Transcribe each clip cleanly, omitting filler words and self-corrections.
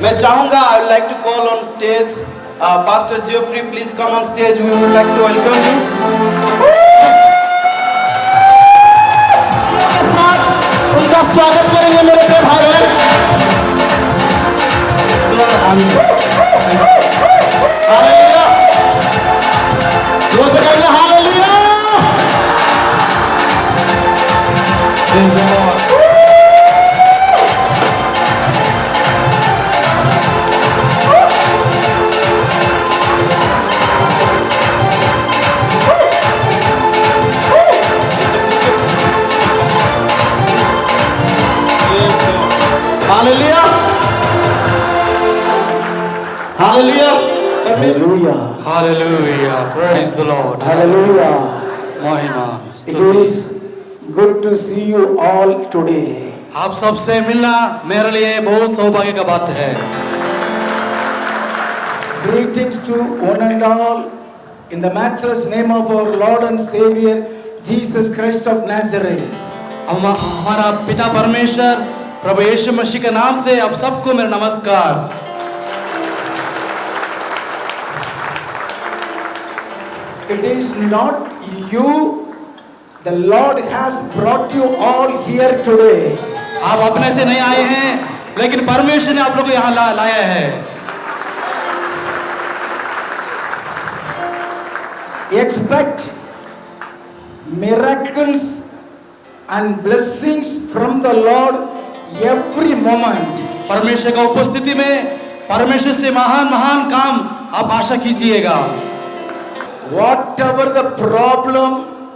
मैं चाहूँगा I would like to call on stage Pastor Geoffrey, please come on stage. We would like to welcome you. उनका स्वागत करेंगे मेरे प्रिय भाई बहन। हालेलुया, जोर से कहेंगे hallelujah. Praise the Lord. Hallelujah, hallelujah, hallelujah, Hallelujah. Praise the Lord. Hallelujah. महिमा It स्तुति। is good to see you all today. आप सबसे मिलना मेरे लिए बहुत सौभाग्य का बात है। Greetings to one and all in the matchless name of our Lord and Savior Jesus Christ of Nazareth. हमारा पिता परमेश्वर प्रभु यीशु मसीह के नाम से आप सबको मेरा नमस्कार। It is not you, the Lord has brought you all here today. आप अपने से नहीं आए हैं, लेकिन परमेश्वर ने आप लोगों को यहाँ लाया है। Expect miracles and blessings from the Lord every moment. परमेश्वर का उपस्थिति में परमेश्वर से महान महान काम आप आशा कीजिएगा। Whatever the problem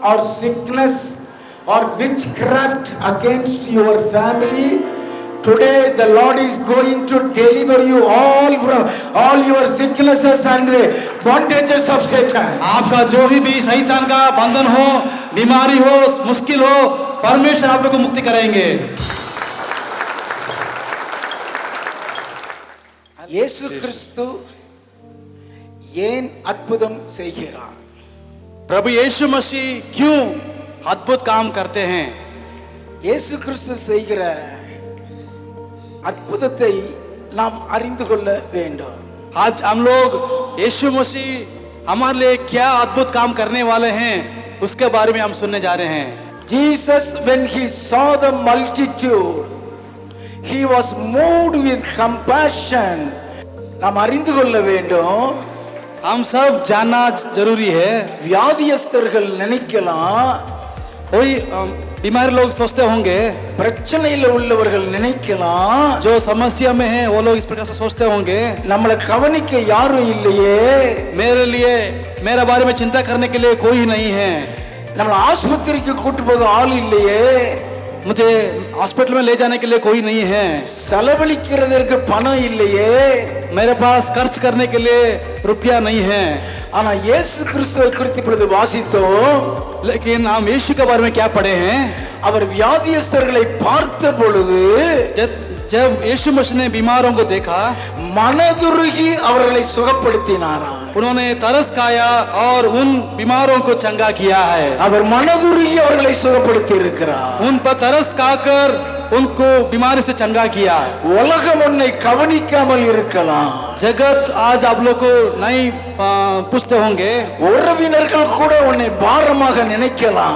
or sickness or witchcraft against your family, today the Lord is going to deliver you all from all your sicknesses and the bondages of Satan. आपका जो भी शैतान का बंधन हो, बीमारी हो, मुश्किल हो, परमेश्वर आप लोग को मुक्ति करेंगे। இயேசு கிறிஸ்து ஏன் அற்புதம் செய்கிறார்? प्रभु यीशु मसीह क्यों अद्भुत काम करते हैं? இயேசு கிறிஸ்து செய்கிற அற்புதத்தை நாம் அறிந்து கொள்ள வேண்டும். आज हम लोग यीशु मसीह हमारे लिए क्या अद्भुत काम करने वाले हैं उसके बारे में हम सुनने जा रहे हैं। Jesus, when he saw the multitude, he was moved with compassion. நாம் அறிந்து கொள்ள வேண்டும். हम सब जानना जरूरी है। வியாதியஸ்தர்கள் நினைக்கலாம், कोई बीमार लोग सोचते होंगे, பிரச்சனையில உள்ளவர்கள் நினைக்கலாம், जो समस्या में हैं वो लोग इस प्रकार से सोचते होंगे, நம்மளை கவனிக்க யாரும் இல்லையே, मेरे लिए मेरे बारे में चिंता करने के लिए कोई नहीं है, நம்மள ஆஸ்பத்திரிக்கு கூட்டி போக ஆள் இல்லையே, मुझे हॉस्पिटल में ले जाने के लिए कोई नहीं है, செலவழிக்கிறதற்கு பணம் இல்லையே, मेरे पास खर्च करने के लिए रुपया नहीं है। ஆனா இயேசு கிறிஸ்துவை குறித்து இப்பொழுது வாசித்தோம். लेकिन हम यीशु के बारे में क्या पढ़े हैं? அவர் வியாதியஸ்தர்களை பார்த்த பொழுது जब यीशु मसीह ने बीमारों को देखा, மனதுருகி அவர்களை சுகப்படுத்தினாராம். उन्होंने तरस खाया और उन बीमारों को चंगा किया है। அவர் மனதுருகி அவர்களை சுகப்படுத்தி இருக்கிறார். उन पर तरस खाकर उनको बीमारी से चंगा किया। உலகம் உன்னை கவனிக்காமல் இருக்கலாம், जगत आज आप लोग को नहीं पूछते होंगे, உறவினர்கள் கூட உன்னை பாரமாக நினைக்கலாம்,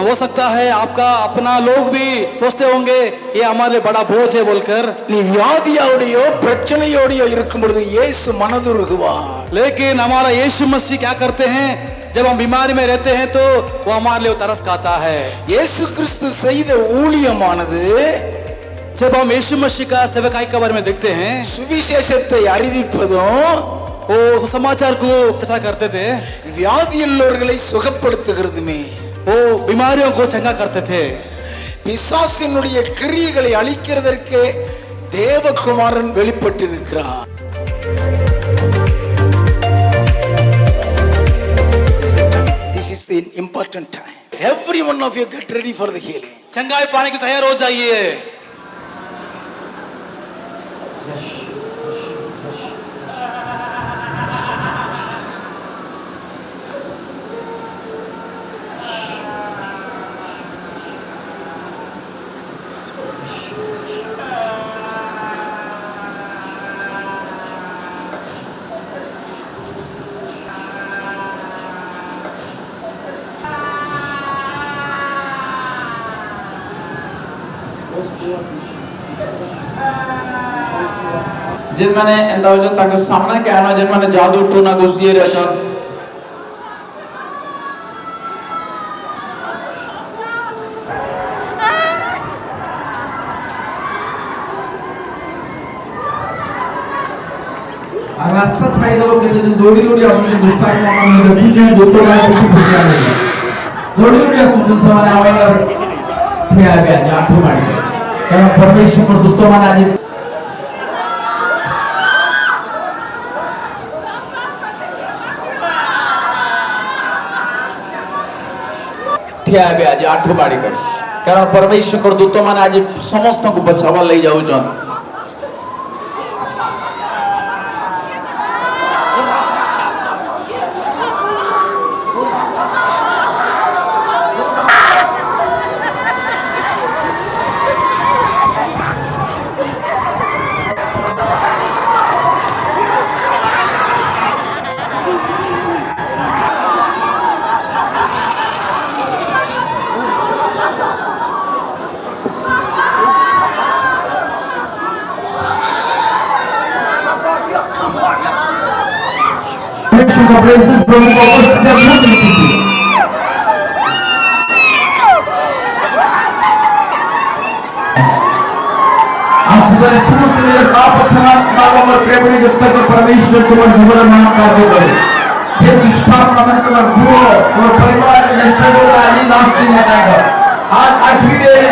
हो सकता है आपका अपना लोग भी सोचते होंगे ये हमारे बड़ा बोझ है बोलकर। நீ வியாதியோடையோ பிரச்சனையோடையோ இருக்கும் பொழுது இயேசு மனதுருகுவார். लेकिन हमारा यीशु मसीह क्या करते हैं? जब हम बीमारी में रहते हैं तो वो हमारे लिए तरस खाता है। இயேசு கிறிஸ்து செய்த ஊழியமானது, जब हम यीशु मसीह का सेवकाई के बारे में देखते हैं, சுவிசேஷத்தை அறிவிப்பதும் वो समाचार को प्रचार करते थे, வியாதியுள்ளவர்களை சுகப்படுத்துகிறதுமே, वो बीमारियों को चंगा करते थे, பிசாசினுடைய கிரியைகளை அழிக்கிறதற்கு தேவகுமாரன் வெளிப்பட்டிருக்கிறார். This is the important time. Every one of you get ready for the healing. चंगाई पाने की तैयार हो जाइए। जिन माने एंदावजन ताके सामने के आना जिन माने जादू टोना घुसिए रहचन আর রাস্তা ছাড়ি দেব কিন্তু দৌড়ি দৌড়ি আসুছেন দুষ্টাত্মা মানে দেখুছেন দুটো লাইন কিছু বুঝিয়া নেই দৌড়ি দৌড়ি আসুছেন ସେମାନେ আমাদের ଠିଆ ହେବେ ଆଜି ଆଣ୍ଠୁ ମାଡ଼ିବେ କାରଣ ପରମେଶ୍ୱର ଦୂତ ମାନେ ଆଜି ଠିଆ ହେବେ ଆଜି ଆଣ୍ଠୁ ମାଡ଼ିବେ କାରଣ ପରମେଶ୍ୱର ଦୂତ ମାନେ ଆଜି ସମସ୍ତଙ୍କୁ ବଚାଇବା ଲାଗି ଯାଉଛନ୍ President Prabhu जब तक परमेश्वर तुम्हारे जीवन में कार्य करे ये दुष्टात्मा मैंने तुम्हारे गुरु और परिवार के नष्ट हो रहा है लास्ट दिन आता है आज आखिरी दिन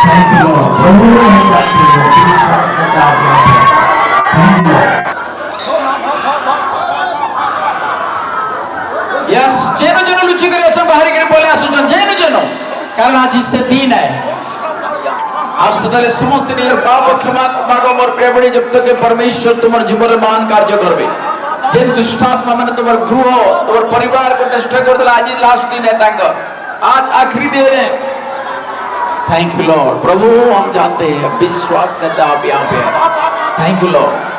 थैंक यू लॉर्ड प्रभु ने हम जाते हैं विश्वास करते हैं थैंक यू यस जेनो जेनो लुचि करे अचन बाहरी करे बोले आसुचन जेनो जेनो कारण आज इससे दिन है आज सदाले समस्त नियर पाप क्षमा मांगो मोर प्रेमणी जब तक परमेश्वर तुम्हारे जीवन में महान कार्य करबे जिन दुष्टात्मा माने तुम्हारे गृह तुम्हारे परिवार को नष्ट कर देला आज लास्ट दिन है तांग आज आखिरी दिन है थैंक यू लॉर्ड प्रभु हम जानते हैं विश्वास करते आप यहाँ पे thank you Lord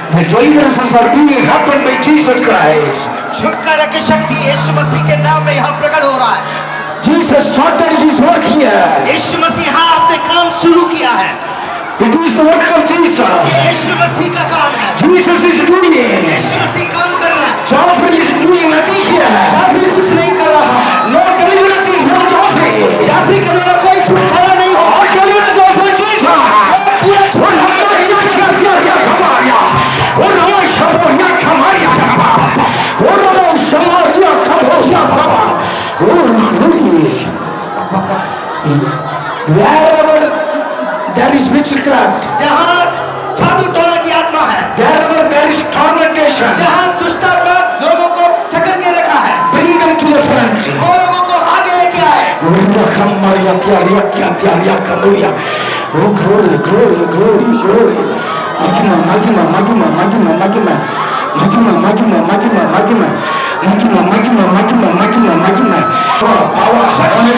The deliverances are being happened by Jesus Christ. छुटकारा की शक्ति यीशु मसीह के नाम में यहाँ प्रकट हो रहा है Jesus started his work here. यीशु मसीह यहाँ अपने काम शुरू किया है It is the work of Jesus. ये यीशु मसीह का काम है Jesus is doing it. यीशु मसीह काम कर रहा है Joffrey is doing nothing here. Jafri कुछ नहीं कर रहा है No deliverance is for Joffrey. Jafri के द्वारा कोई छुटकारा नहीं हो All deliverance are for Jesus. पूरा छुटकारा Wherever there is witchcraft, जहाँ जादू टोना की आत्मा है wherever there is tormentation, जहाँ दुष्टात्मा लोगों को जकड़ के रखा है bring them to the front. वो लोगों को आगे लेके आए Oh, glory, glory, glory, glory. Magima, magima, magima, magima, magima. Magima, magima, magima, magima. महिमा महिमा महिमा महिमा महिमा पावर शक्ति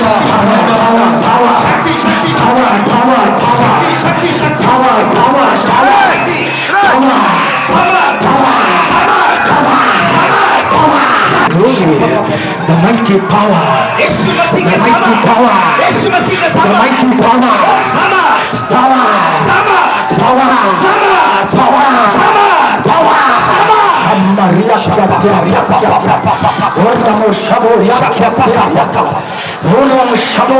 शक्ति पावर पावर पावर शक्ति शक्ति पावर पावर शक्ति The mighty power, यीशु मसीह the के mighty सामर्थ power, यीशु मसीह के the सामर्थ mighty power, सामर्थ power, सामर्थ power, सामर्थ power, सामर्थ power. सामर्थ Maria Maria Oramo Shabo Oramo Shabo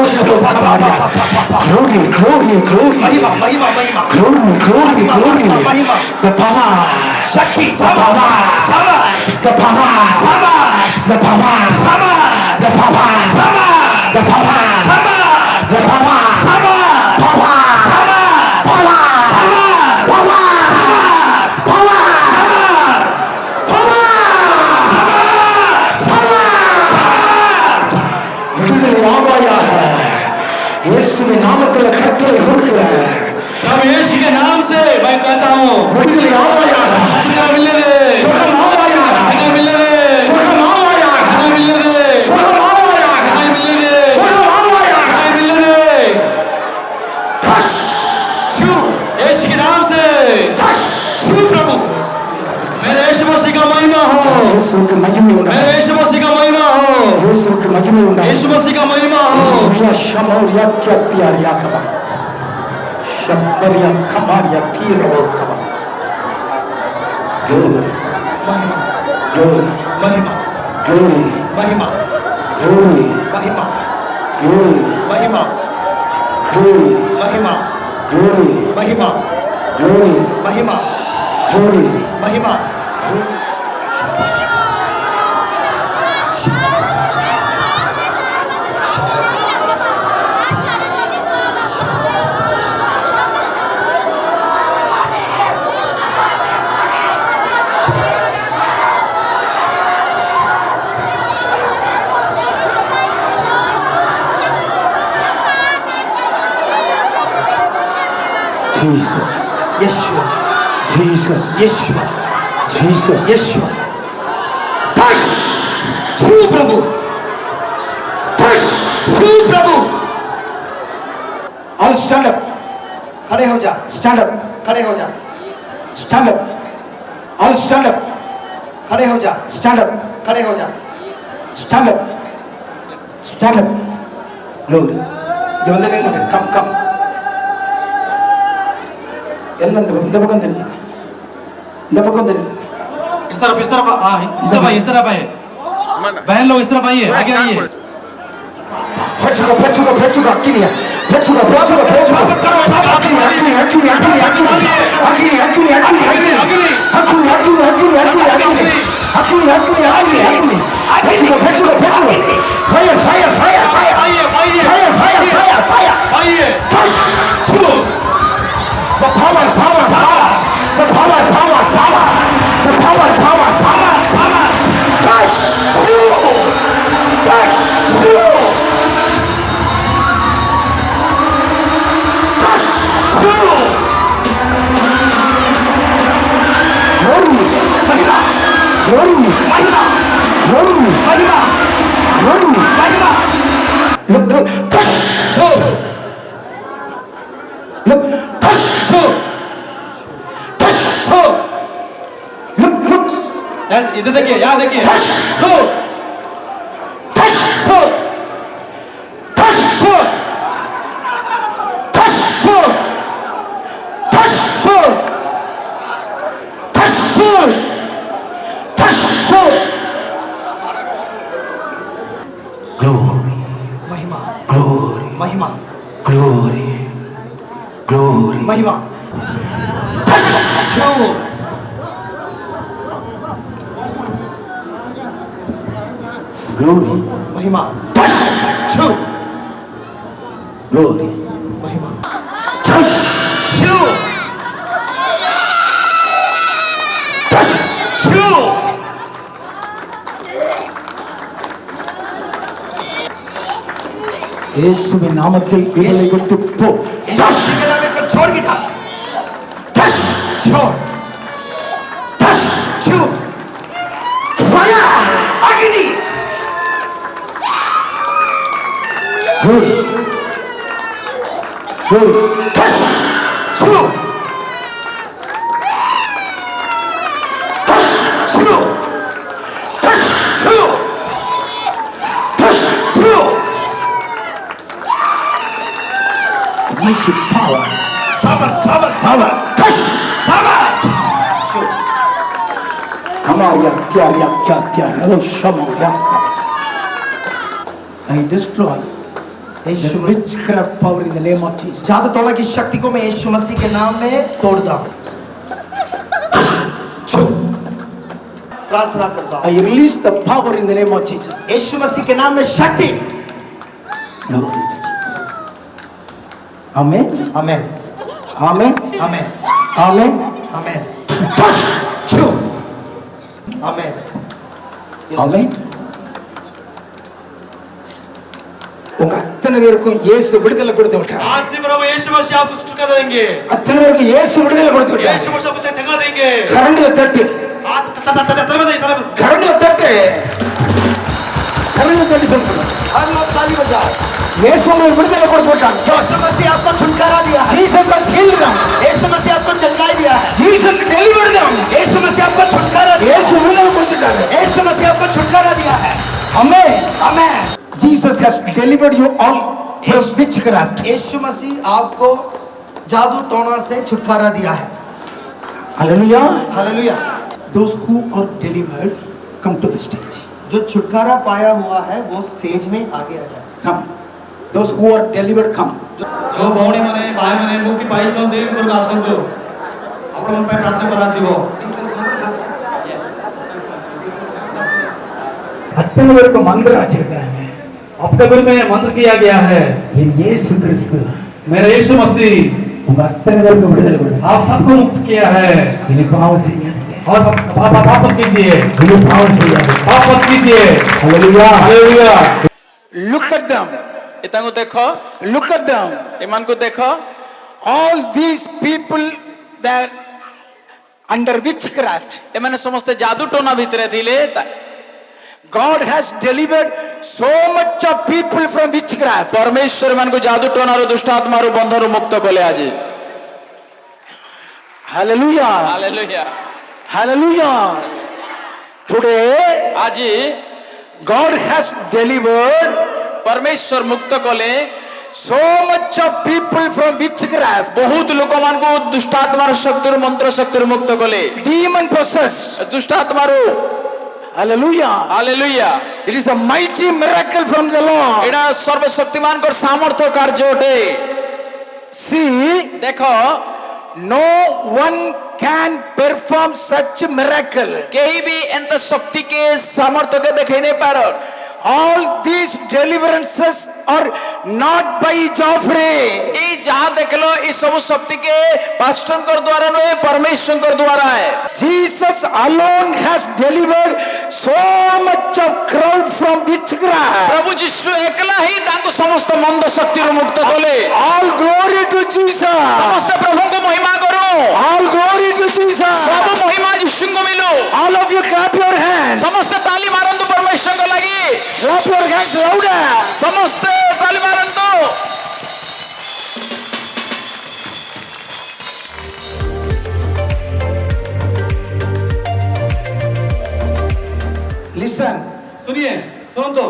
Glory, glory, glory. महिमा महिमा महिमा Glory, glory, glory. महिमा The power, शक्ति the power, सामर्थ the power, सामर्थ the power, सामर्थ the power, सामर्थ the power, सामर्थ the power, सामर्थ power, सामर्थ power, सामर्थ power, power. விடுதலை ஆவாயாக இயேசுவின் நாமத்தில் கட்டளை கொடுக்கிறேன் प्रभु यीशु के नाम से मैं कहता हूँ விடுதலை ஆவாயாக जगह मिलने दे சுகம் ஆவாயாக जगह मिलने दे சுகம் ஆவாயாக जगह मिलने दे சுகம் ஆவாயாக जगह मिलने दे சுகம் ஆவாயாக जगह मिलने दे டச் छू यीशु के नाम से டச் छू प्रभु मेरे यीशु मसीह का महिमा हो இயேசுவுக்கு மகிமை मेरे உண்டாகும் यीशु मसीह का महिमा हो இயேசுவுக்கு மகிமை உண்டாகும் यीशु मसीह का महिमा हो ரியா ஷமோரியா கியாத்தியாரியா கபா ஷமரியா கமாரியா தீரவோ கபா glory glory महिमा glory महिमा glory महिमा glory महिमा glory महिमा glory महिमा glory महिमा glory महिमा Jesus यीशु Jesus यीशु Jesus यीशु touch छू प्रभु touch छू प्रभु all stand up खड़े हो जा stand up खड़े हो जा stand up all stand up खड़े हो जा stand up खड़े हो जा stand up stand up glory இங்க வந்து நில்லுங்க கம் கம் எல்லாம் இந்த பக்கம் நில்லு இந்த பக்கம் நில்லு इस तरफ हाँ इस तरफ आइए बहन लोग इस तरफ आइए आगे आइए 배추가 아끼니야 배추가 आइए इधर देखिए यहाँ देखिए सो महिमा Glory, महिमा glory, glory. महिमा छू Glory, महिमा छू glory. महिमा Touch, छू touch. छू இயேசுவின் நாமத்தில் இவளை விட்டு போ. यीशु के नाम को छोड़ के जा Touch, छोड़ touch. छू Fire. I destroy the Yeshu Masih witchcraft power in the name of Jesus. जादू टोना की शक्ति को मैं यीशु मसीह के नाम में तोड़ता हूँ प्रार्थना करता हूँ I release the power in the name of Jesus. यीशु मसीह के नाम में शक्ति Glory to Jesus. Amen. Amen Amen. Amen Amen. Amen amen Amen. உங்க அத்தனை பேருக்கும் இயேசு விடுதலை கொடுத்து விட்டார். आज से प्रभु यीशु मसीह आपको छुटकारा देंगे। அத்தனை பேருக்கு இயேசு விடுதலை கொடுத்து விட்டார். यीशु मसीह आपको जगा देंगे। கரண்ட்ல தட்டு. हाथ तरफ கரண்ட்ல தட்டு. கரண்ட்ல தட்டு சொல்லுங்க. हर लोग ताली बजाओ இயேசு உங்களுக்கு விடுதலை கொடுத்து விட்டார். यीशु मसीह आपको छुटकारा दिया है Jesus has healed them. यीशु मसीह आपको चंगाई दिया है Jesus delivered them. यीशु मसीह आपको छुटकारा दिया இயேசு விடுதலை கொடுத்துட்டாரு. है यीशु मसीह आपको छुटकारा दिया है Amen. Amen Jesus has delivered you all from witchcraft. यीशु मसीह आपको जादू टोना से छुटकारा दिया है Hallelujah. Hallelujah Those who are delivered come to the stage. जो छुटकारा पाया हुआ है वो स्टेज में आगे आ जाए Come. Those who are delivered come. जो भौणी माने भाई माने मुक्ति पाई छन्ते ऊपर आसନ୍ତୁ आपण मन पे प्रार्थना कराଯିवो அத்தனை பேருக்கு மந்திரம் வச்சிருக்காங்க. अब तक में मंत्र किया गया है என் இயேசு கிறிஸ்து मेरा यीशु मसीह உங்க அத்தனை பேருக்கு விடுதலை கொடுத்தார். आप सबको मुक्त किया है இனி பாவம் செய்யாதீங்க. और पाप मत कीजिए இனி பாவம் செய்யாதீங்க. पाप मत कीजिए Hallelujah. Hallelujah Look at them. ଏତାଙ୍କୁ ଦେଖ Look at them. ଏମାନଙ୍କୁ ଦେଖ All these people that under witchcraft. ଏମାନେ ସମସ୍ତେ ଯାଦୁ ଟୋନା ଭିତରେ ଥିଲେ God has delivered so much of people from witchcraft. परमेश्वर ଏମାନଙ୍କୁ ଯାଦୁ ଟୋନାରୁ ଦୁଷ୍ଟ ଆତ୍ମାରୁ ବନ୍ଧରୁ ମୁକ୍ତ କଲେ ଆଜି Hallelujah. Hallelujah Hallelujah. Today ଆଜି God has delivered परमेश्वर मुक्त कले so much of people from witchcraft. बहुत ଲୋକମାନଙ୍କୁ ଦୁଷ୍ଟ ଆତ୍ମାର ଶକ୍ତିରୁ ମନ୍ତ୍ର ଶକ୍ତିରୁ ମୁକ୍ତ କଲେ Demon possessed. ଦୁଷ୍ଟ ଆତ୍ମାରୁ Hallelujah. Hallelujah It is a mighty miracle from the Lord. ଏଟା ସର୍ବଶକ୍ତିମାନଙ୍କର ସାମର୍ଥ୍ୟ କାର୍ଯ୍ୟ ଅଟେ See, ଦେଖ no one can perform such a miracle. केही भी एंत शक्ति के सामर्थ्य के देखे नहीं पार All these deliverances are not by Joffrey. ये जहाँ देख लो इस सब शक्ति के पास्टर कर द्वारा नहीं परमेश्वर कर द्वारा है Jesus alone has delivered so much of crowd from witchcraft. प्रभु यीशु एकला ही तांको समस्त मंद शक्ति रो मुक्त कले All glory to Jesus. समस्त प्रभु को महिमा करो All glory to Jesus. सब महिमा यीशु को मिलो All of you clap your hands. समस्त ताली मारंतु परमेश्वर को लगी Clap your hands louder. समस्त ताली मारंतु Listen, सुनिए सुन तो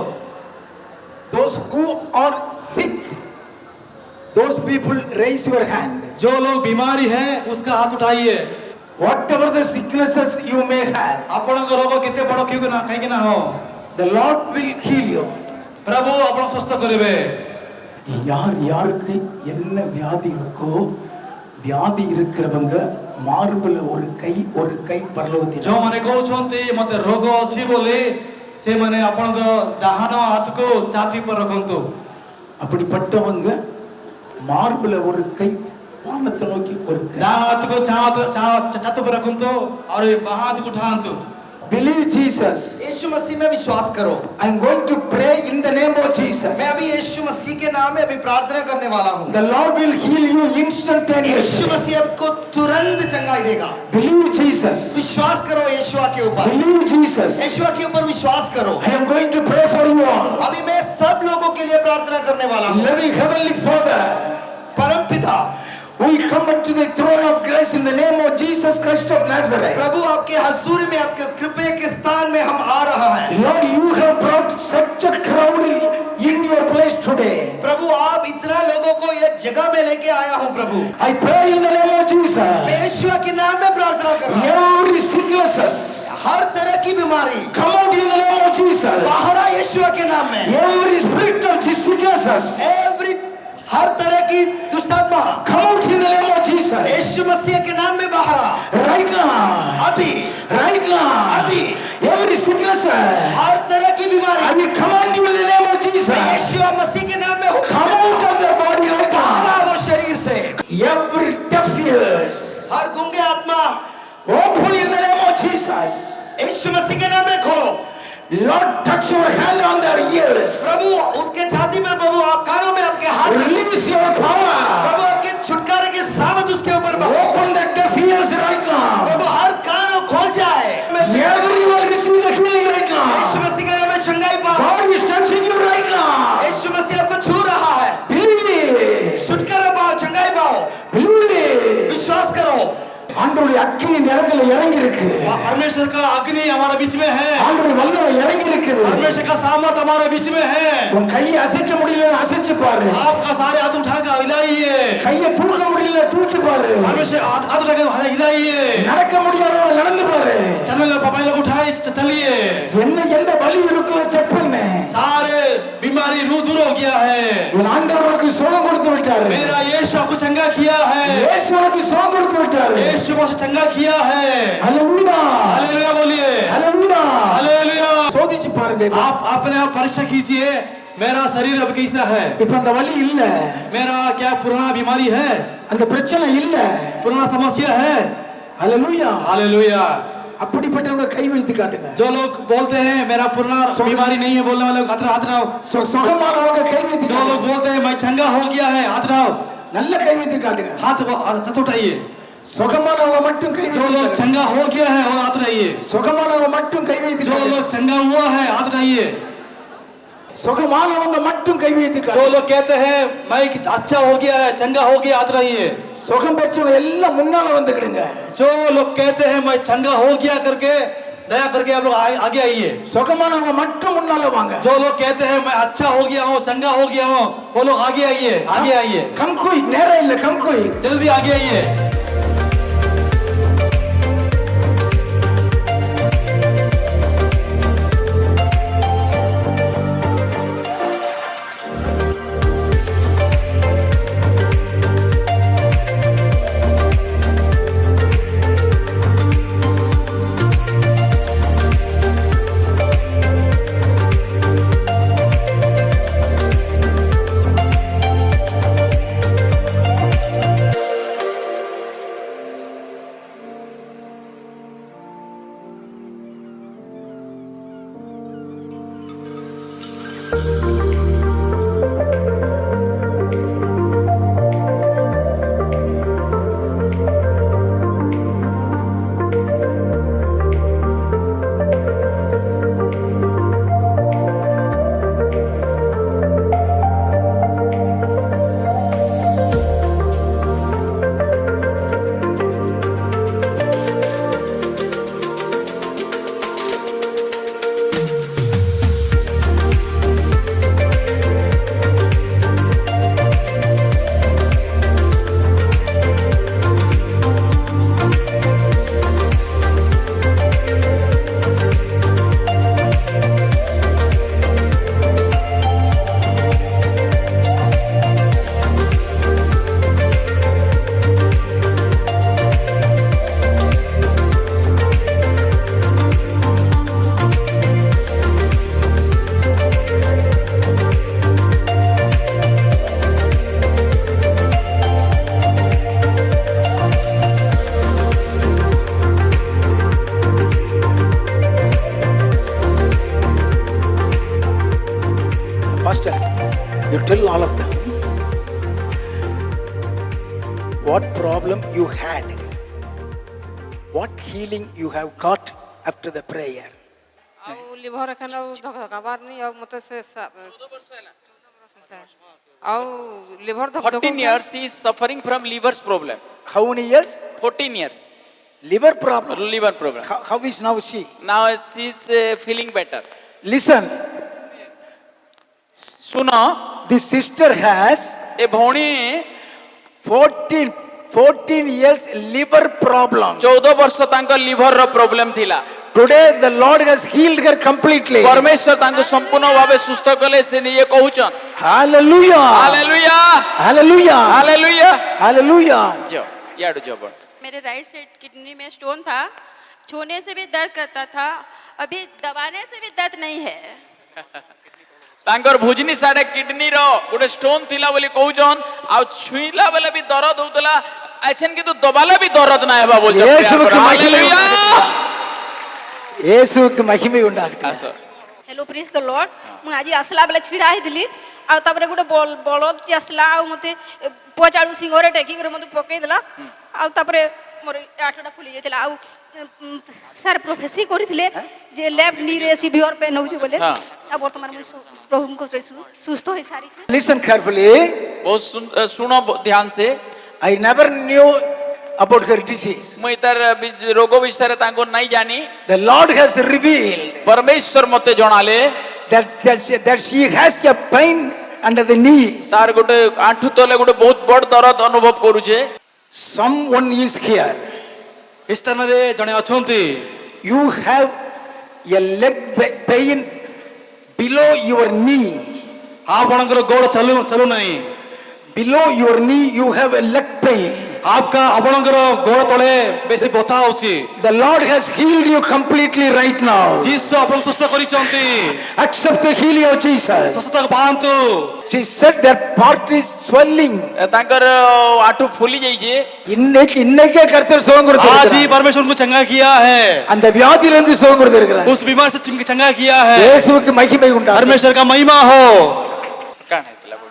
those who are sick, those people raise your hand. जो लोग बीमारी है उसका हाथ उठाइए Whatever the sicknesses you may have, ଆପଣଙ୍କ ରୋଗ କେତେ ବଡ଼ କିଏ ନା କାହିଁକି ନା ହଉ the Lord will heal you. ପ୍ରଭୁ ଆପଣଙ୍କୁ ସୁସ୍ଥ କରିବେ யார் யாருக்கு என்ன வியாதி இருக்கோ வியாதி இருக்கிறவங்க மார்புல ஒரு கை பரலோகத்தில் ଯେଉଁମାନେ କହୁଛନ୍ତି ମତେ ରୋଗ ଅଛି ବୋଲି ସେମାନେ ଆପଣଙ୍କ ଡାହାଣ ହାତକୁ ଛାତି ଉପରେ ରଖନ୍ତୁ அப்படிப்பட்டவங்க மார்புல ஒரு கை வானத்தை நோக்கி ஒரு கை. ଡାହାଣ ହାତକୁ ଛାତି ଉପରେ ରଖନ୍ତୁ ଆଉ ବାଁ ହାତକୁ ଉଠାନ୍ତୁ Believe Jesus. यीशु मसीह में विश्वास करो I am going to pray in the name of Jesus. मैं अभी यीशु मसीह के नाम में अभी प्रार्थना करने वाला हूँ The Lord will heal you instantaneously. यीशु मसीह आपको तुरंत चंगाई देगा Believe Jesus. विश्वास करो यीशुआ के ऊपर Believe Jesus. यीशुआ के ऊपर विश्वास करो I am going to pray for you all. अभी मैं सब लोगों के लिए प्रार्थना करने वाला हूँ Loving Heavenly Father, परमपिता, we come unto the throne of grace in the name of Jesus Christ of Nazareth. प्रभु आपके हजूरी में, आपके कृपा के स्थान में हम आ रहा है। Lord, you have brought such a crowd in your place today. प्रभु आप इतना लोगों को ये जगह में लेके आया हूँ प्रभु। I pray in the name of Jesus. मैं यीशु के नाम में प्रार्थना कर रहा हूँ। Every sicknesses हर तरह की बीमारी come out in the name of Jesus. बाहर आ यीशु के नाम में। Every spirit of sicknesses हर तरह की दुष्टात्मा come out in the name of Jesus. यीशु मसीह के नाम में बाहर आ। Right now. अभी Right now. अभी Every sickness. हर तरह की बीमारी I will command you in the name of Jesus. यीशु मसीह के नाम में हुक्म Come देता out हूँ। of their body right बाहर now. आ वो शरीर से। Every deaf ears. हर गूंगे आत्मा Open in the name of Jesus. यीशु मसीह के नाम में खोलो। Lord, touch your hand on their ears. प्रभु उसके छाती में, प्रभु आप कानों में आपके हाथ में, Release your power. प्रभु आपके छुटकारे की सामर्थ उसके ऊपर बहो। Open the deaf ears right now. प्रभु हर कानों खोल जाए। Everyone receive the healing right Yeshu now. मसीह के नाम में चंगाई पाओ। God is touching you right now. यीशु मसीह आपको छू रहा है। Believe it. छुटकारा पाओ, चंगाई पाओ, Believe it. विश्वास करो। ஆண்டவருடைய அக்கினி இந்த இடத்துல இறங்கி இருக்கு. परमेश्वर का अग्नि हमारे बीच में है। ஆண்டவருடைய வல்லமை இறங்கி இருக்குது. परमेश्वर का सामर्थ हमारे बीच में है। உன் கையை அசைக்க முடியல அசைச்சு பாரு. आपका सारे हाथ उठाकर हिलाइए। கையை தூக்க முடியல தூக்கி பாரு. परमेश्वर हाथ उठाकर हिलाइए। நடக்க முடியாதவங்க நடந்து பாரு. चलने लगे, पापा लोग उठाए, चलिए। என்ன எந்த வலி இருக்கோ செக் பண்ணு. सारे बीमारी दूर हो गया है। உன் ஆண்டவர் உனக்கு சுகம் கொடுத்து விட்டாரு. मेरा यीशु आपको चंगा किया है। இயேசு உனக்கு சுகம் கொடுத்து விட்டாரு. यीशु मुझे चंगा किया है। ஹalleluya. हालेलुया बोलिए। ஹalleluya. हालेलुया। சோதிச்சு பாருங்க. आप अपने आप परीक्षा कीजिए, मेरा शरीर अब कैसा है। இப்ப அந்த வலி இல்ல. मेरा क्या पुराना बीमारी है, அந்த பிரச்சனை இல்ல. पुराना समस्या है। ஹalleluya. हालेलुया। அப்படிப்பட்டவங்க கை வைத்து காட்டுங்க. जो लोग बोलते हैं मेरा पुराना बीमारी नहीं है, बोलने वाले हाथ उठाओ। சுகமானவங்க கை வைத்து जो लोग बोलते हैं मैं चंगा हो गया है, हाथ उठाओ। நல்ல कई வைத்து काटेगा हाथ उठाइए। சுகமானவங்க மட்டும் கை जो लोग चंगा हो गया है वो हाथ उठाइए। சுகமானவங்க மட்டும் கை வைத்து जो लोग चंगा हुआ है हाथ उठाइए। சுகமானவங்க மட்டும் கை வைத்து जो लोग कहते हैं मैं अच्छा हो गया है, चंगा हो गया, हाथ उठाइए। சுகம் பெற்றவங்க எல்லாம் முன்னால வந்துக்கிடுங்க. जो लोग कहते हैं मैं चंगा हो गया करके दया करके आप लोग आगे आइए। சுகமானவங்க மட்டும் முன்னால வாங்க. जो लोग कहते हैं मैं अच्छा हो गया हूँ, चंगा हो गया हूँ, वो लोग आगे आइए, आगे आइए, கம் कोई நேரம் இல்ல, கம் कोई जल्दी आगे आइए। Pastor, you tell all of them what problem you had, what healing you have got after the prayer. ଆଉ ଲିଭର ଖାନା ଧକା ଧକା ବାହାରୁନି ଆଉ ମତେ ସେ 14 ବର୍ଷ ହେଲା ଆଉ liver Dhak 14 years he is suffering from liver's problem. How many years? 14 years. Liver problem. Liver problem. How is now she? Now she is feeling better. Listen, सुनो this sister has A भौणी 14 years liver problem. 14 वर्ष तांको liver रो problem थिला. Today the Lord has healed her completely. परमेश्वर तांको संपूर्ण भावे सुस्थ कले से ये कहउछन. Hallelujah. Hallelujah Hallelujah. Hallelujah. Hallelujah. जो याडू जो बड़. मेरे राइट साइड किडनी में स्टोन था, छूने से भी दर्द करता था, अभी दबाने से भी दर्द नहीं है। तांकर भुजनी साडे किडनी रो गुडे स्टोन थिला बोली कहउछन आ छुईला बेले भी दर्द होतला एछन कि तो दबाला भी दर्द ना हेबा बोल. യേശുവിക്ക് മഹിമ हालेलुया. യേശുവിക്ക് മഹിമ ഉണ്ടാകട്ടെ. Hello praise the Lord. मु आज आसला बेले छिड़ा हिदिली आ तबरे गुटे बलद की आसला आ मते पचाड़ू सिंगरे टेकी करे मते पकई देला आ तबरे मोर आठटा खुली जायला आ सर प्रोफेसी करिथिले जे लेफ्ट नी रे सीवियर पेन होउछ बोले आ वर्तमान मु प्रभु को सुस्त होई सारी छे। Listen carefully. बहुत सुनो ध्यान से. I never knew about her disease. मैं इतर रोग विषय तांको नहीं जानी. The Lord has revealed परमेश्वर मते जणाले that she has a pain under the knees. तार गुटे आंठू तले गुटे बहुत बड़ दर्द अनुभव करूछे. Someone is here. इस तरह रे जने अछंती. You have a leg pain below your knee. आपणकर गोड़ चलू नहीं. Below your knee you have a leg pain. आपका आपणकर गोड़ तले बेसी बता होची. The Lord has healed you completely right now. जीसु आपन सुस्थ करिचंती. Accept the healing of Jesus. सुस्थ पांतु. She said that part is swelling. तांकर आंठू फूली जाई जे. இன்னைக்கே கர்த்தர் சுகம் आज ही கொடுத்திருக்கிறார். परमेश्वर उनको चंगा किया है. அந்த வியாதியிலிருந்து சுகம் கொடுத்திருக்கிறார். उस बीमार से चंगा किया है. இயேசுவுக்கு மகிமை உண்டாகட்டும். परमेश्वर का महिमा हो. काण हेतला बड़.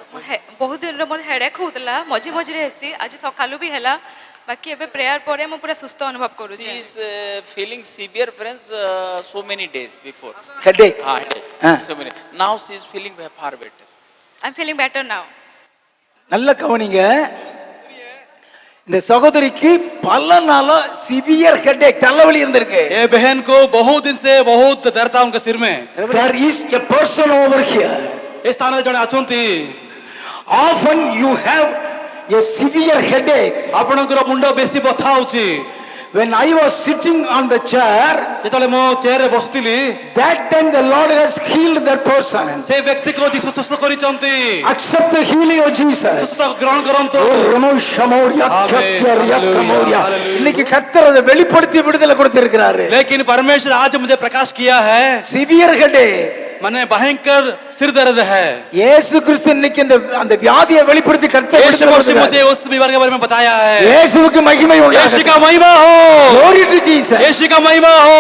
बहुत दिन मोर हेडेक होतला मझी मझी हेसी आज सकालू भी हैला बाकी एबे प्रेयर परे मु पूरा सुस्त अनुभव करू She छी. is feeling severe friends so many days before. Headache. headache. So many. Now she is feeling far better. I am feeling better now. நல்ல கவனிங்க. இந்த சகோதரிக்கு பல நாளா சிவியர் ஹெடேக் தலைவலி இருந்திருக்கு. ये बहन को बहुत दिन से बहुत दर्द था उनके सिर में. There is a person over here. इस स्थान रे जने अछंती. Often you have a severe headache. आपणकर मुंड बेसी बथा होची. When I was sitting on the chair, जेतले मो चेयर रे बसतिली that time the Lord has healed that person. से व्यक्ति को जीसु सुस्थ करिचंती. Accept the healing of Jesus. सुस्थ ग्रहण करंतु. இன்னைக்கு கர்த்தர் அதை வெளிப்படுத்தி விடுதலை கொடுத்திருக்கிறாரு. लेकिन परमेश्वर आज मुझे प्रकाश किया है. சிவியர் ஹெடேக் माने भयंकर सिर दर्द है. இயேசு கிறிஸ்து இன்னைக்கு அந்த வியாதியை வெளிப்படுத்தி கர்த்தர் यीशु விடுதலை मसीह मुझे கொடுத்திருக்கிறார். उस बीमारी के बारे में बताया है. இயேசுவுக்கு மகிமை यीशु உண்டாகட்டும். का महिमा हो. Glory to Jesus. यीशु का महिमा हो.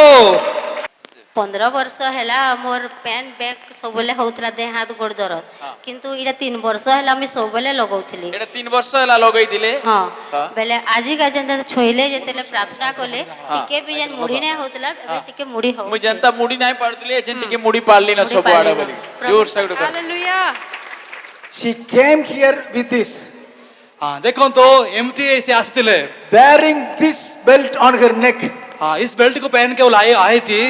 15 वर्ष हैला मोर पैन बैक सबले होतला दे हाथ गोड़ दरद किंतु इरा 3 वर्ष हैला मी सबले लगाउथली. एटा 3 वर्ष होला लगई दिले. हां बेले आजी का जनता छोइले जेतेले प्रार्थना कले टिके भी जन मुड़ी नै होतला बे टिके मुड़ी हो. मु जनता मुड़ी नाही पाडदिले एजन टिके मुड़ी पाडली ना सब आडा बोली. जोर से कर. Hallelujah. She came here with this, हां देखो तो एमती से आस्तिले. bearing this belt on her neck. हां इस बेल्ट को पहन के वो आई थी.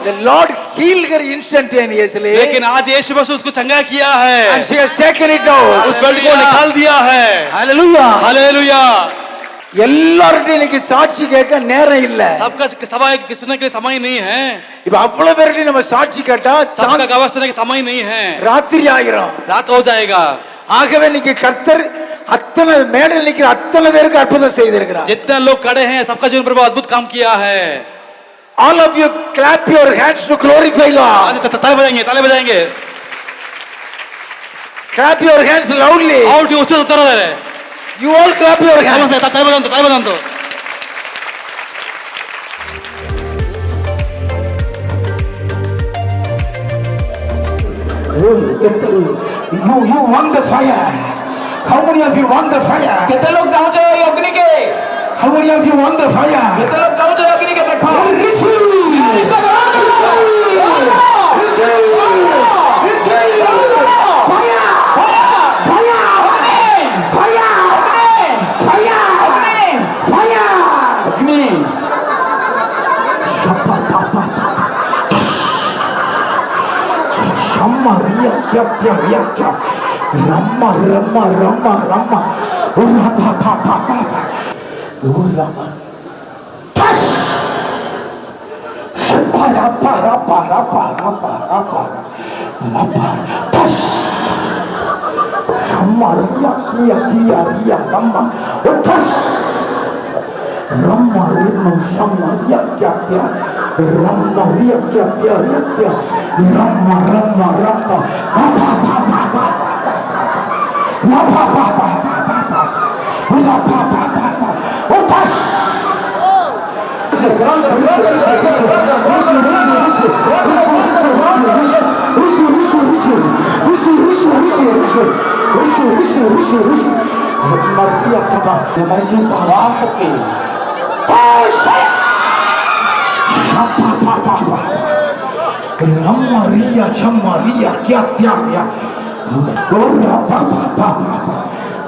The Lord healed her instantaneously. लेकिन आज यीशु मसीह उसको चंगा किया है. And she has taken it out. उस बेल्ट को निकाल दिया है. Hallelujah. हालेलुया. எல்லார்கிட்டயும் இன்னைக்கு சாட்சி கேட்க நேரம் இல்ல. सबका सभा सुनने के लिए समय नहीं है. இப்ப அவ்வளவு பேர்கிட்ட நம்ம சாட்சி கேட்டா सबका गवाह सुनने के समय नहीं है. ராத்திரி ஆயிரும். रात हो जाएगा. ஆகவே இன்னைக்கு கர்த்தர் அத்தனை மேடையில் நிக்கிற அத்தனை பேருக்கு அற்புதம் செய்திருக்கிறார். जितने लोग खड़े हैं सबका जीवन पर अद्भुत काम किया है. All of you clap your hands to glorify Lord. आज ताली बजाएंगे, ताली बजाएंगे. Clap your hands loudly. और जो उच्च उतर रहे हैं. You all clap your hands. ताली बजाओ, ताली बजाओ. You won the fire. How many of you want the fire? କେତେ ଲୋକ ଚାହୁଁଛ ଏଇ ଅଗ୍ନି କେ? How many of you want the fire? କେତେ ଲୋକ ଚାହୁଁଛ ଏଇ ଅଗ୍ନି କେ? ଦେଖ Receive! ସେ ଗ୍ରହଣ କର। Receive! Receive! Fire! Fire! Fire! Fire! Fire! ଅଗ୍ନି Ramma, ria, ria. Ramma. Ura, pa. Ura, pa. Pass! Rapa. Pass! Ramma, ria, Ramma. Pass! Ramma, Ramma, ria. Ramma, ria. Ramma. Maria, क्या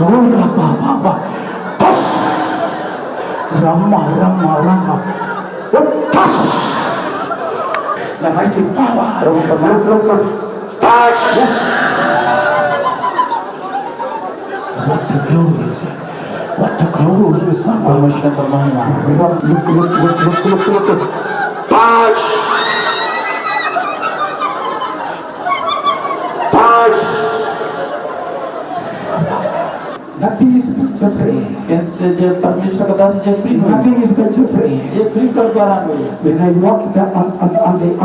Ora pa. Tas. Ramma. Tas. Namai ki power. Tas. What the glorious permission of my Look. Tas. Nothing is picture free. परमेश्वर का दास जो free हो Nothing is picture free. ये free कर द्वारा हो When I walk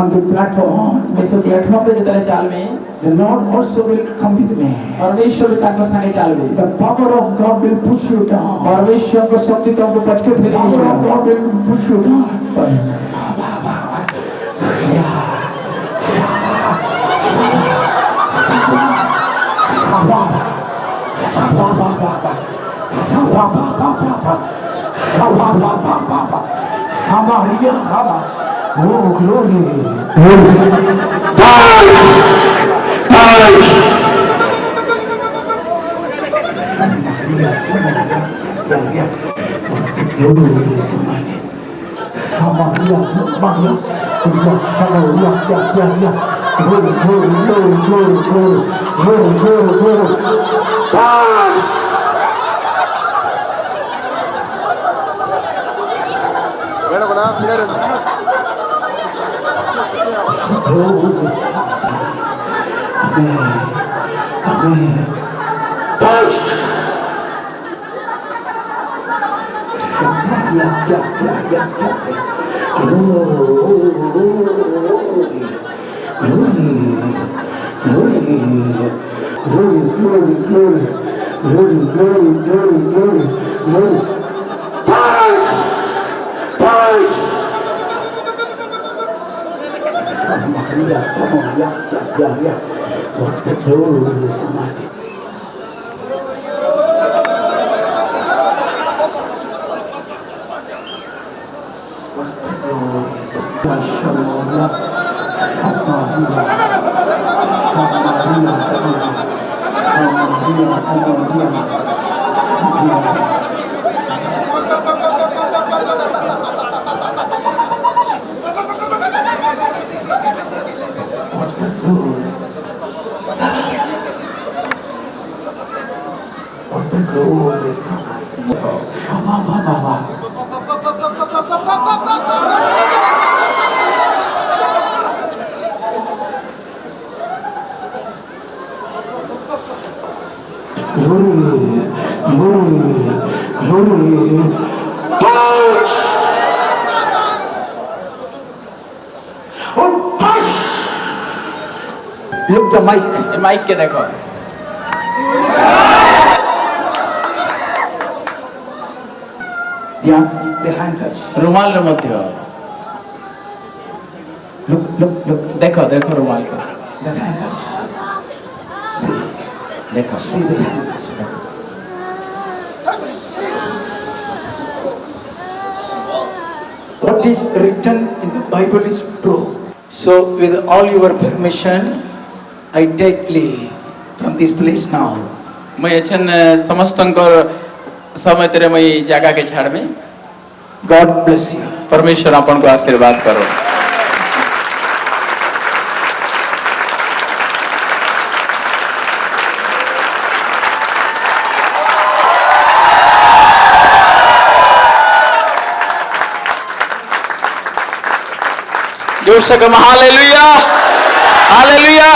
on the platform, मैं सब प्लेटफॉर्म पे जितने चाल में the Lord also will come with me. परमेश्वर ताको संगे चाल में The power of God will push you down. परमेश्वर को शक्ति तुमको पचके The power of God will push you down. Oh, glory. Look the mic. Mic के देखो The handkerchief. रुमाल रे मध्य Look. देखो रुमाल का The handkerchief. देखो See the handkerchief. what is written in the Bible is true. So with all your permission, I take leave from this place now. मैं एछन समस्तंकर समय तेरे मैं जगह के छाड़ में God bless you. परमेश्वर अपन को आशीर्वाद करो। जोर से कहो हालेलुया, हालेलुया।